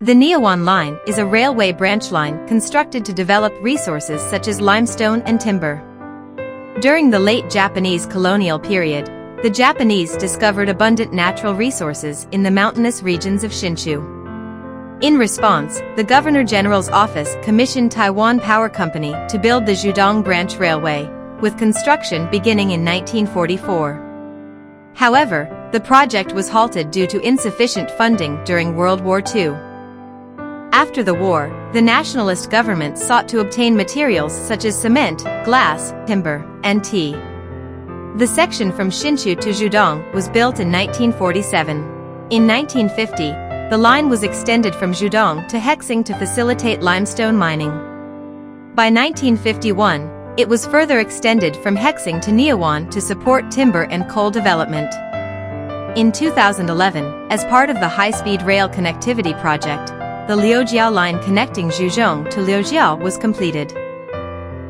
The Neiwan line is a railway branch line constructed to develop resources such as limestone and timber. During the late Japanese colonial period, the Japanese discovered abundant natural resources in the mountainous regions of Hsinchu. In response, the Governor-General's office commissioned Taiwan Power Company to build the Jiudong Branch Railway, with construction beginning in 1944. However, the project was halted due to insufficient funding during World War II. After the war, the nationalist government sought to obtain materials such as cement, glass, timber, and tea. The section from Hsinchu to Jiudong was built in 1947. In 1950, the line was extended from Jiudong to Heqing to facilitate limestone mining. By 1951, it was further extended from Heqing to Neiwan to support timber and coal development. In 2011, as part of the high-speed rail connectivity project, the Liujiao line connecting Zhuzhong to Liujiao was completed.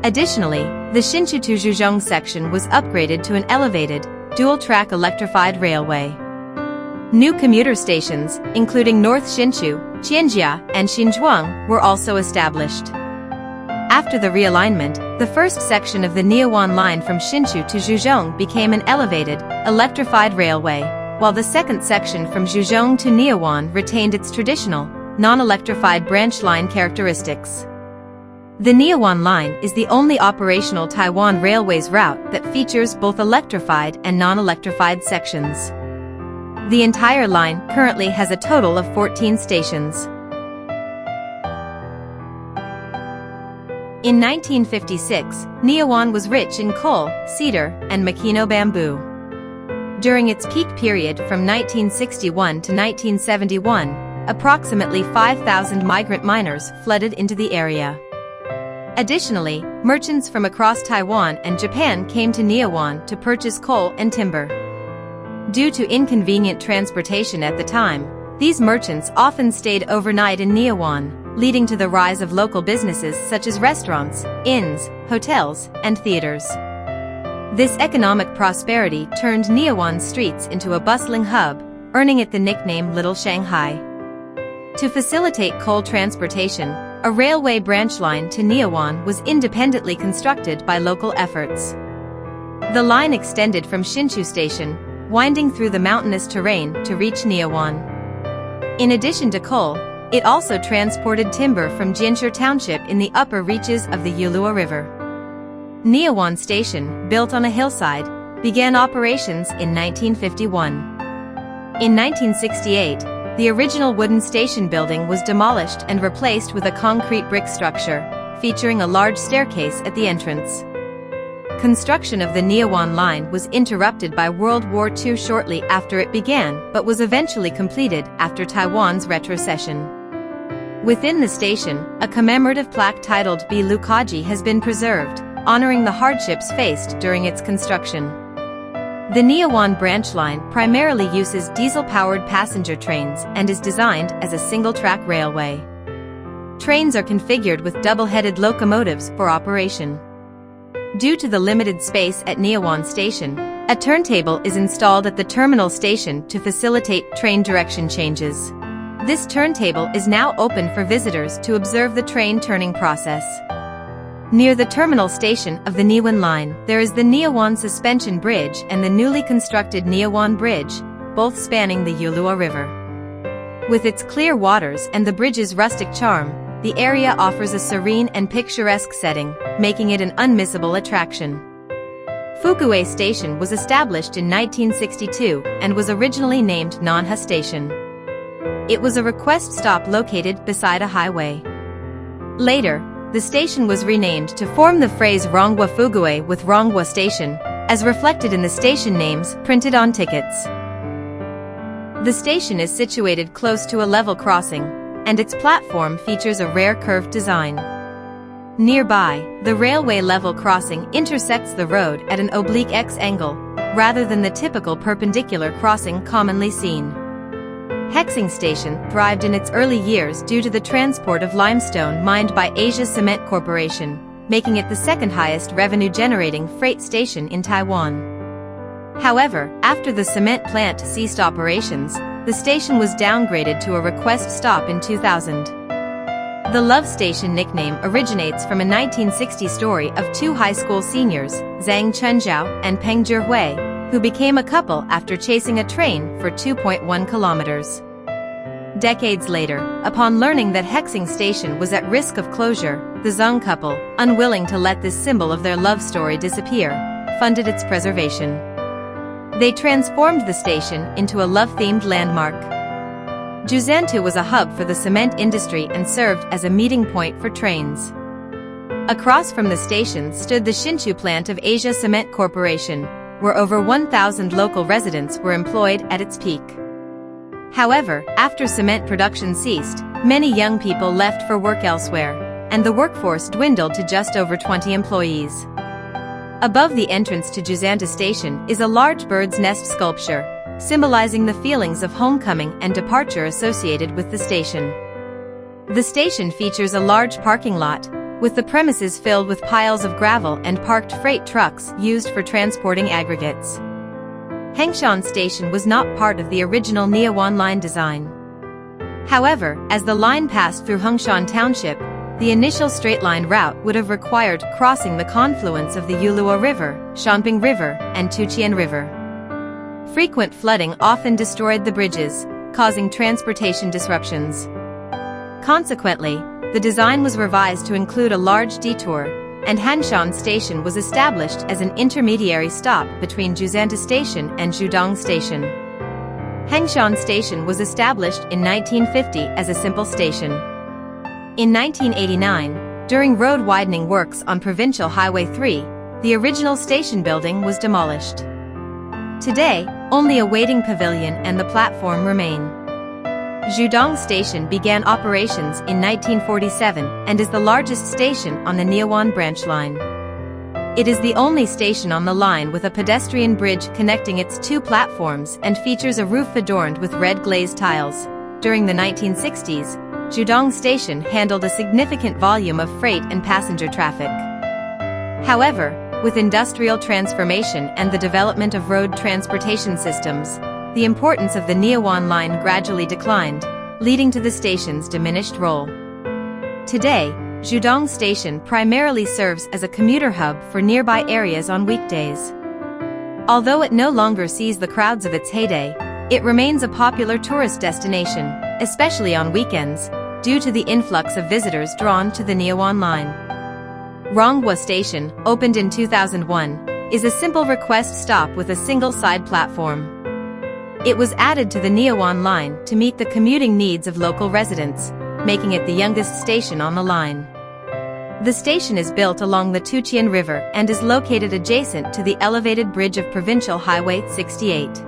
Additionally, the Hsinchu to Zhuzhong section was upgraded to an elevated, dual-track electrified railway. New commuter stations, including North Hsinchu, Qianjia, and Xinzhuang, were also established. After the realignment, the first section of the Neiwan line from Hsinchu to Zhuzhong became an elevated, electrified railway, while the second section from Zhuzhong to Neiwan retained its traditional, non-electrified branch line characteristics. The Neiwan line is the only operational Taiwan Railways route that features both electrified and non-electrified sections. The entire line currently has a total of 14 stations. In 1956, Neiwan was rich in coal, cedar, and Makino bamboo. During its peak period from 1961 to 1971, approximately 5,000 migrant miners flooded into the area. Additionally, merchants from across Taiwan and Japan came to Neiwan to purchase coal and timber. Due to inconvenient transportation at the time, these merchants often stayed overnight in Neiwan, leading to the rise of local businesses such as restaurants, inns, hotels, and theaters. This economic prosperity turned Neiwan's streets into a bustling hub, earning it the nickname Little Shanghai. To facilitate coal transportation, a railway branch line to Neiwan was independently constructed by local efforts. The line extended from Hsinchu Station, winding through the mountainous terrain to reach Neiwan. In addition to coal, it also transported timber from Jianshi Township in the upper reaches of the Yulua River. Neiwan Station, built on a hillside, began operations in 1951. In 1968, the original wooden station building was demolished and replaced with a concrete brick structure, featuring a large staircase at the entrance. Construction of the Neiwan line was interrupted by World War II shortly after it began, but was eventually completed after Taiwan's retrocession. Within the station, a commemorative plaque titled B. Lukaji has been preserved, honoring the hardships faced during its construction. The Neiwan branch line primarily uses diesel-powered passenger trains and is designed as a single-track railway. Trains are configured with double-headed locomotives for operation. Due to the limited space at Neiwan Station, a turntable is installed at the terminal station to facilitate train direction changes. This turntable is now open for visitors to observe the train turning process. Near the terminal station of the Neiwan line, there is the Neiwan Suspension Bridge and the newly constructed Neiwan Bridge, both spanning the Yulua River. With its clear waters and the bridge's rustic charm, the area offers a serene and picturesque setting, making it an unmissable attraction. Fukue Station was established in 1962 and was originally named Nanha Station. It was a request stop located beside a highway. Later, the station was renamed to form the phrase Rongwa Fukue with Rongwa Station, as reflected in the station names printed on tickets. The station is situated close to a level crossing, and its platform features a rare curved design. Nearby, the railway level crossing intersects the road at an oblique X angle, rather than the typical perpendicular crossing commonly seen. Heqing Station thrived in its early years due to the transport of limestone mined by Asia Cement Corporation, making it the second highest revenue-generating freight station in Taiwan. However, after the cement plant ceased operations, the station was downgraded to a request stop in 2000. The Love Station nickname originates from a 1960 story of two high school seniors, Zhang Chunzhao and Peng Zhihui, who became a couple after chasing a train for 2.1 kilometers. Decades later, upon learning that Hexing Station was at risk of closure, the Zhang couple, unwilling to let this symbol of their love story disappear, funded its preservation. They transformed the station into a love-themed landmark. Juzantu was a hub for the cement industry and served as a meeting point for trains. Across from the station stood the Hsinchu plant of Asia Cement Corporation, where over 1,000 local residents were employed at its peak. However, after cement production ceased, many young people left for work elsewhere, and the workforce dwindled to just over 20 employees. Above the entrance to Juzantu Station is a large bird's nest sculpture, symbolizing the feelings of homecoming and departure associated with the station. The station features a large parking lot, with the premises filled with piles of gravel and parked freight trucks used for transporting aggregates. Hengshan Station was not part of the original Neiwan line design. However, as the line passed through Hengshan Township, the initial straight-line route would have required crossing the confluence of the Yulua River, Shanping River, and Tuqian River. Frequent flooding often destroyed the bridges, causing transportation disruptions. Consequently, the design was revised to include a large detour, and Hanshan Station was established as an intermediary stop between Juzantu Station and Judong Station. Hengshan Station was established in 1950 as a simple station. In 1989, during road widening works on Provincial Highway 3, the original station building was demolished. Today, only a waiting pavilion and the platform remain. Judong Station began operations in 1947 and is the largest station on the Neiwan branch line. It is the only station on the line with a pedestrian bridge connecting its two platforms and features a roof adorned with red glazed tiles. During the 1960s, Judong Station handled a significant volume of freight and passenger traffic. However, with industrial transformation and the development of road transportation systems, the importance of the Neiwan line gradually declined, leading to the station's diminished role. Today, Judong Station primarily serves as a commuter hub for nearby areas on weekdays. Although it no longer sees the crowds of its heyday, it remains a popular tourist destination, especially on weekends, due to the influx of visitors drawn to the Neiwan line. Ronghua Station, opened in 2001, is a simple request stop with a single side platform. It was added to the Neiwan line to meet the commuting needs of local residents, making it the youngest station on the line. The station is built along the Tuqian River and is located adjacent to the elevated bridge of Provincial Highway 68.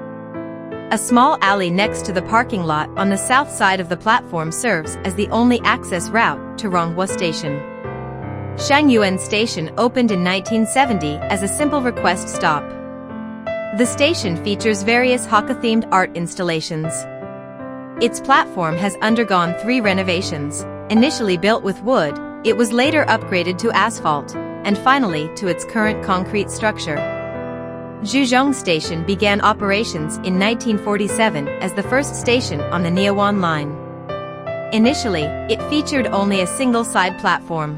A small alley next to the parking lot on the south side of the platform serves as the only access route to Ronghua Station. Shangyuan Station opened in 1970 as a simple request stop. The station features various Hakka-themed art installations. Its platform has undergone 3 renovations. Initially built with wood, it was later upgraded to asphalt, and finally to its current concrete structure. Juzhong Station began operations in 1947 as the first station on the Neiwan line. Initially, it featured only a single side platform.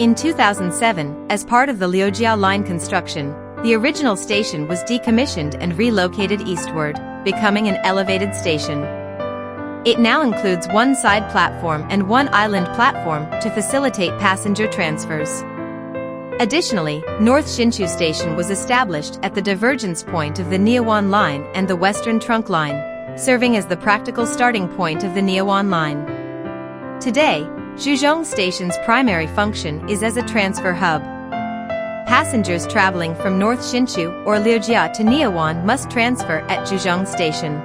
In 2007, as part of the Liujiao line construction, the original station was decommissioned and relocated eastward, becoming an elevated station. It now includes 1 side platform and 1 island platform to facilitate passenger transfers. Additionally, North Hsinchu Station was established at the divergence point of the Neiwan line and the Western Trunk Line, serving as the practical starting point of the Neiwan line. Today, Juzhong Station's primary function is as a transfer hub. Passengers traveling from North Hsinchu or Liujia to Neiwan must transfer at Juzhong Station.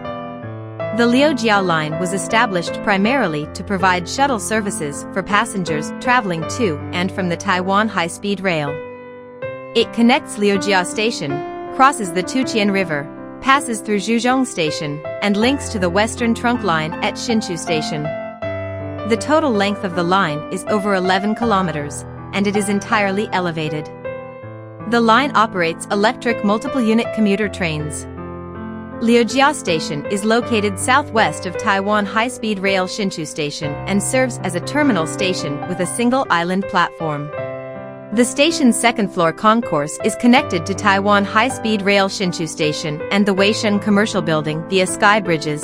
The Liujiao line was established primarily to provide shuttle services for passengers traveling to and from the Taiwan high-speed rail. It connects Liujiao Station, crosses the Tuqian River, passes through Juzhong Station, and links to the Western Trunk Line at Hsinchu Station. The total length of the line is over 11 kilometers, and it is entirely elevated. The line operates electric multiple-unit commuter trains. Liujia Station is located southwest of Taiwan High-Speed Rail Hsinchu Station and serves as a terminal station with a single island platform. The station's second-floor concourse is connected to Taiwan High-Speed Rail Hsinchu Station and the Weisheng Commercial Building via sky bridges.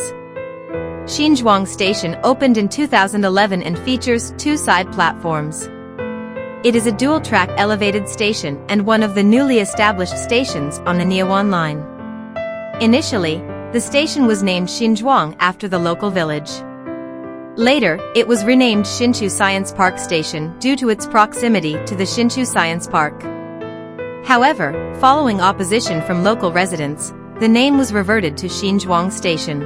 Xinzhuang Station opened in 2011 and features two side platforms. It is a dual-track elevated station and one of the newly established stations on the Neiwan line. Initially, the station was named Xinzhuang after the local village. Later, it was renamed Hsinchu Science Park Station due to its proximity to the Hsinchu Science Park. However, following opposition from local residents, the name was reverted to Xinzhuang Station.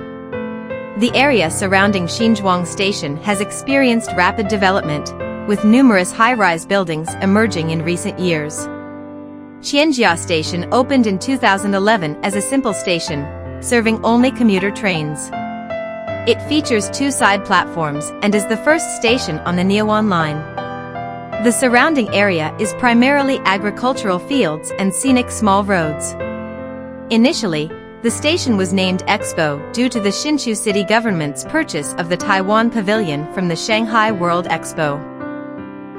The area surrounding Xinzhuang Station has experienced rapid development, with numerous high-rise buildings emerging in recent years. Qianjia Station opened in 2011 as a simple station, serving only commuter trains. It features two side platforms and is the first station on the Neiwan line. The surrounding area is primarily agricultural fields and scenic small roads. Initially, the station was named Expo due to the Hsinchu city government's purchase of the Taiwan Pavilion from the Shanghai World Expo.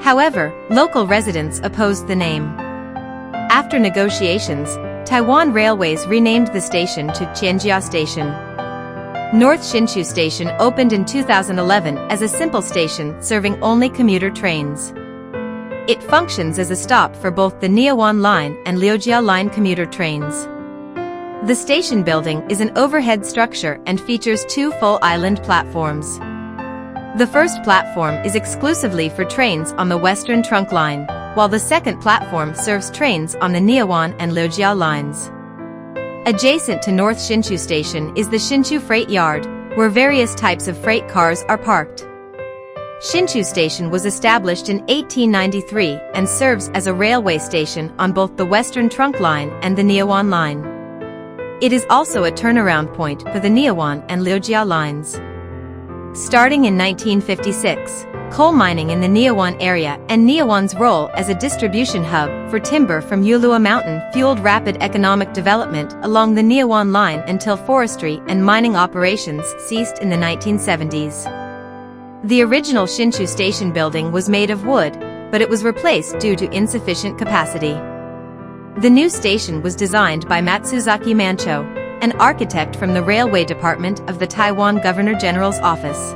However, local residents opposed the name. After negotiations, Taiwan Railways renamed the station to Qianjia Station. North Hsinchu Station opened in 2011 as a simple station serving only commuter trains. It functions as a stop for both the Neiwan Line and Liujia Line commuter trains. The station building is an overhead structure and features two full island platforms. The first platform is exclusively for trains on the Western Trunk Line, while the second platform serves trains on the Neiwan and Liujia lines. Adjacent to North Hsinchu Station is the Hsinchu Freight Yard, where various types of freight cars are parked. Hsinchu Station was established in 1893 and serves as a railway station on both the Western Trunk Line and the Neiwan Line. It is also a turnaround point for the Neiwan and Liujia lines. Starting in 1956, coal mining in the Neiwan area and Neiwan's role as a distribution hub for timber from Ulua Mountain fueled rapid economic development along the Neiwan line until forestry and mining operations ceased in the 1970s. The original Hsinchu station building was made of wood, but it was replaced due to insufficient capacity. The new station was designed by Matsuzaki Mancho, an architect from the Railway Department of the Taiwan Governor-General's Office.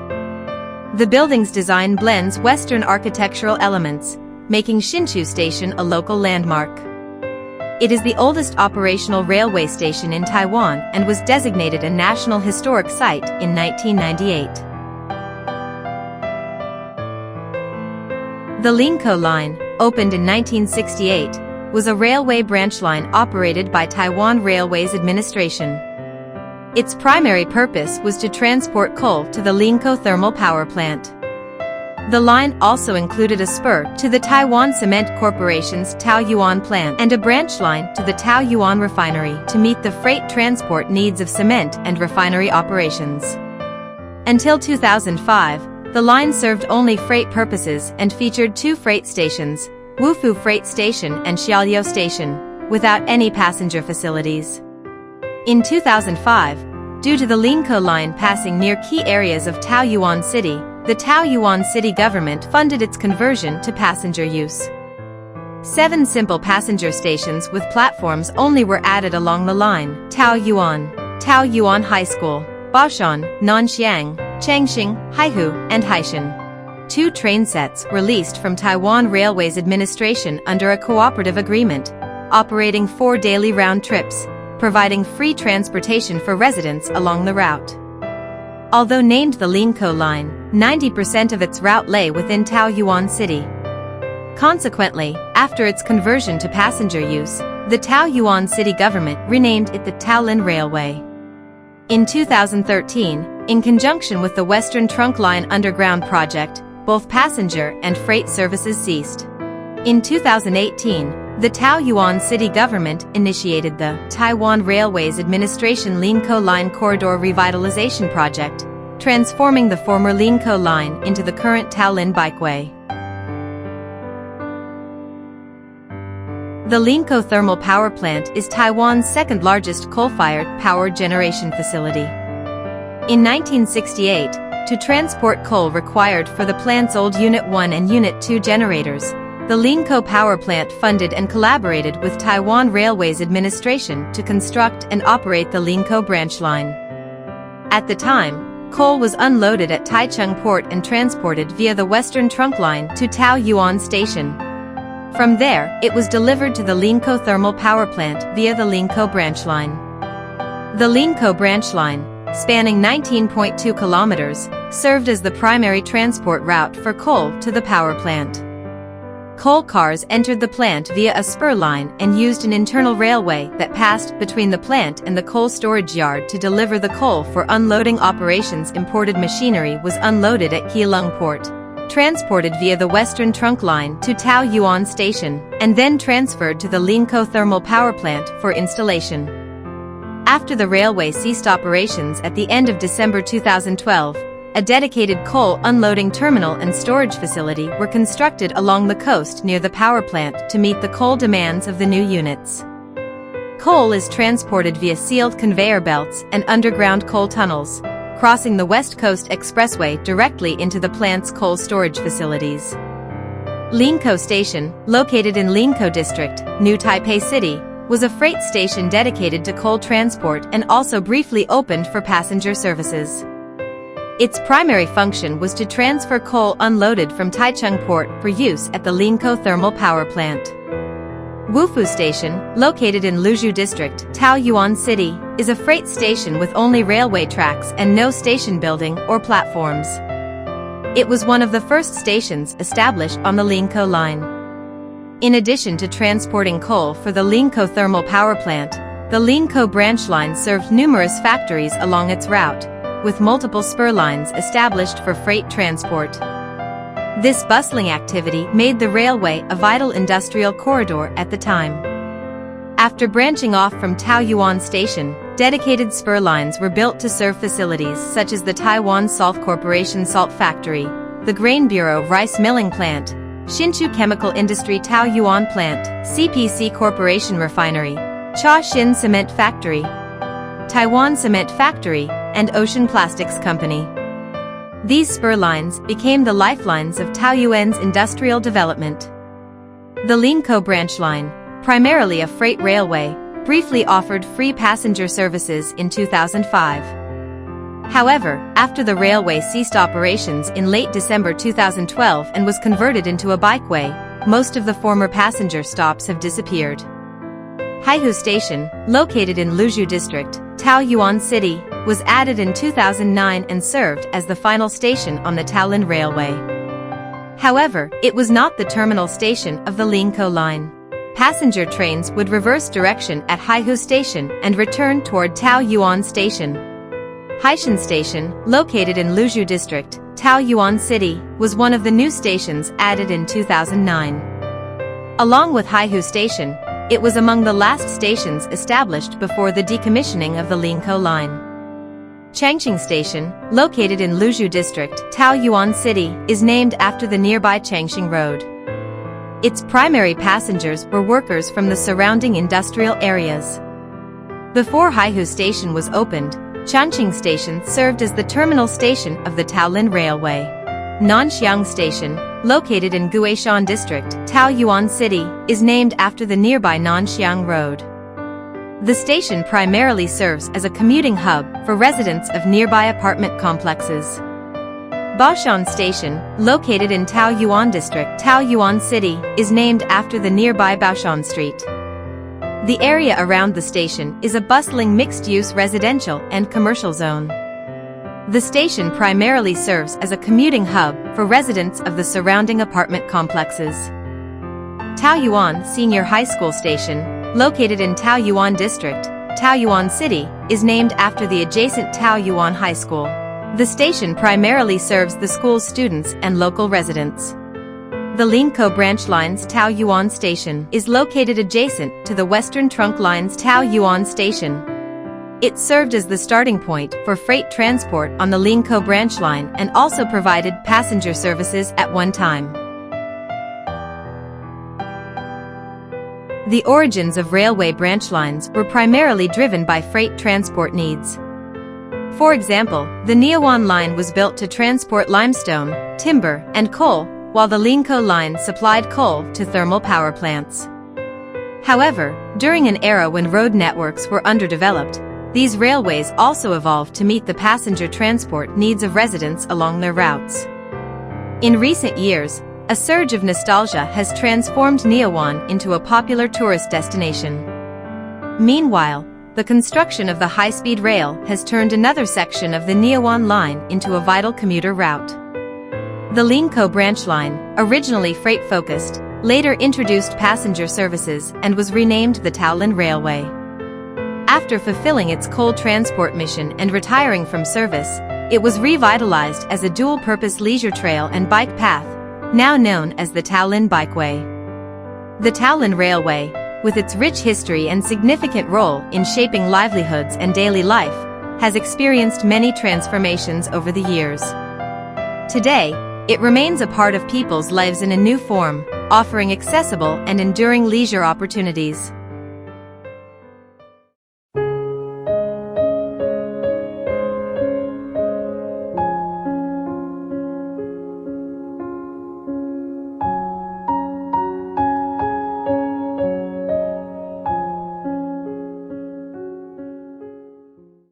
The building's design blends Western architectural elements, making Hsinchu Station a local landmark. It is the oldest operational railway station in Taiwan and was designated a National Historic Site in 1998. The Linkou Line, opened in 1968, was a railway branch line operated by Taiwan Railways Administration. Its primary purpose was to transport coal to the Linkou thermal power plant. The line also included a spur to the Taiwan Cement Corporation's Taoyuan plant and a branch line to the Taoyuan refinery to meet the freight transport needs of cement and refinery operations. Until 2005, the line served only freight purposes and featured two freight stations, Wufu Freight Station and Xiaoliu Station, without any passenger facilities. In 2005, due to the Linkou line passing near key areas of Taoyuan City, the Taoyuan City government funded its conversion to passenger use. 7 simple passenger stations with platforms only were added along the line: Taoyuan, Taoyuan High School, Baoshan, Nanxiang, Changxing, Haihu, and Haishan. 2 train sets were leased from Taiwan Railways Administration under a cooperative agreement, operating 4 daily round trips, providing free transportation for residents along the route. Although named the Linkou Line, 90% of its route lay within Taoyuan City. Consequently, after its conversion to passenger use, the Taoyuan City government renamed it the Taolin Railway. In 2013, in conjunction with the Western Trunk Line Underground project, both passenger and freight services ceased. In 2018, the Taoyuan City government initiated the Taiwan Railways Administration Linkou Line Corridor Revitalization Project, transforming the former Linkou Line into the current Taolin Bikeway. The Linkou Thermal Power Plant is Taiwan's second-largest coal-fired power generation facility. In 1968, to transport coal required for the plant's old Unit 1 and Unit 2 generators, the Linkou Power Plant funded and collaborated with Taiwan Railways Administration to construct and operate the Linkou branch line. At the time, coal was unloaded at Taichung Port and transported via the Western Trunk Line to Taoyuan Station. From there, it was delivered to the Linkou Thermal Power Plant via the Linkou branch line. The Linkou branch line, spanning 19.2 kilometers, served as the primary transport route for coal to the power plant. Coal cars entered the plant via a spur line and used an internal railway that passed between the plant and the coal storage yard to deliver the coal for unloading operations. Imported machinery was unloaded at Keelung Port, transported via the Western Trunk Line to Taoyuan Station, and then transferred to the Linkou Thermal Power Plant for installation. After the railway ceased operations at the end of December 2012, a dedicated coal unloading terminal and storage facility were constructed along the coast near the power plant to meet the coal demands of the new units. Coal is transported via sealed conveyor belts and underground coal tunnels, crossing the West Coast Expressway directly into the plant's coal storage facilities. Linkou Station, located in Linkou District, New Taipei City, was a freight station dedicated to coal transport and also briefly opened for passenger services. Its primary function was to transfer coal unloaded from Taichung Port for use at the Linkou Thermal Power Plant. Wufu Station, located in Luzhu District, Taoyuan City, is a freight station with only railway tracks and no station building or platforms. It was one of the first stations established on the Linkou line. In addition to transporting coal for the Linkou Thermal Power Plant, the Linkou branch line served numerous factories along its route, with multiple spur lines established for freight transport. This bustling activity made the railway a vital industrial corridor at the time. After branching off from Taoyuan Station, dedicated spur lines were built to serve facilities such as the Taiwan Salt Corporation Salt Factory, the Grain Bureau Rice Milling Plant, Hsinchu Chemical Industry Taoyuan Plant, CPC Corporation Refinery, Cha Xin Cement Factory, Taiwan Cement Factory, and Ocean Plastics Company. These spur lines became the lifelines of Taoyuan's industrial development. The Linkou branch line, primarily a freight railway, briefly offered free passenger services in 2005. However, after the railway ceased operations in late December 2012 and was converted into a bikeway, most of the former passenger stops have disappeared. Haihu Station, located in Luzhu District, Taoyuan City, was added in 2009 and served as the final station on the Taolin Railway. However, it was not the terminal station of the Linkou line. Passenger trains would reverse direction at Haihu Station and return toward Taoyuan Station. Haishan Station, located in Luzhu District, Taoyuan City, was one of the new stations added in 2009. Along with Haihu Station, it was among the last stations established before the decommissioning of the Linkou line. Changqing Station, located in Luzhu District, Taoyuan City, is named after the nearby Changqing Road. Its primary passengers were workers from the surrounding industrial areas. Before Haihu Station was opened, Changqing Station served as the terminal station of the Taolin Railway. Nanxiang Station, located in Guishan District, Taoyuan City, is named after the nearby Nanxiang Road. The station primarily serves as a commuting hub for residents of nearby apartment complexes. Baoshan Station, located in Taoyuan District, Taoyuan City, is named after the nearby Baoshan Street. The area around the station is a bustling mixed-use residential and commercial zone. The station primarily serves as a commuting hub for residents of the surrounding apartment complexes. Taoyuan Senior High School Station, located in Taoyuan District, Taoyuan City, is named after the adjacent Taoyuan High School. The station primarily serves the school's students and local residents. The Linkou branch line's Taoyuan Station is located adjacent to the Western Trunk Line's Taoyuan Station. It served as the starting point for freight transport on the Linkou branch line and also provided passenger services at one time. The origins of railway branch lines were primarily driven by freight transport needs. For example, the Neiwan line was built to transport limestone, timber, and coal, while the Linkou line supplied coal to thermal power plants. However, during an era when road networks were underdeveloped, these railways also evolved to meet the passenger transport needs of residents along their routes. In recent years, a surge of nostalgia has transformed Neiwan into a popular tourist destination. Meanwhile, the construction of the high-speed rail has turned another section of the Neiwan line into a vital commuter route. The Linkou branch line, originally freight-focused, later introduced passenger services and was renamed the Taiwan Railway. After fulfilling its coal transport mission and retiring from service, it was revitalized as a dual-purpose leisure trail and bike path, now known as the Taiwan Bikeway. The Taiwan Railway, with its rich history and significant role in shaping livelihoods and daily life, has experienced many transformations over the years. Today, it remains a part of people's lives in a new form, offering accessible and enduring leisure opportunities.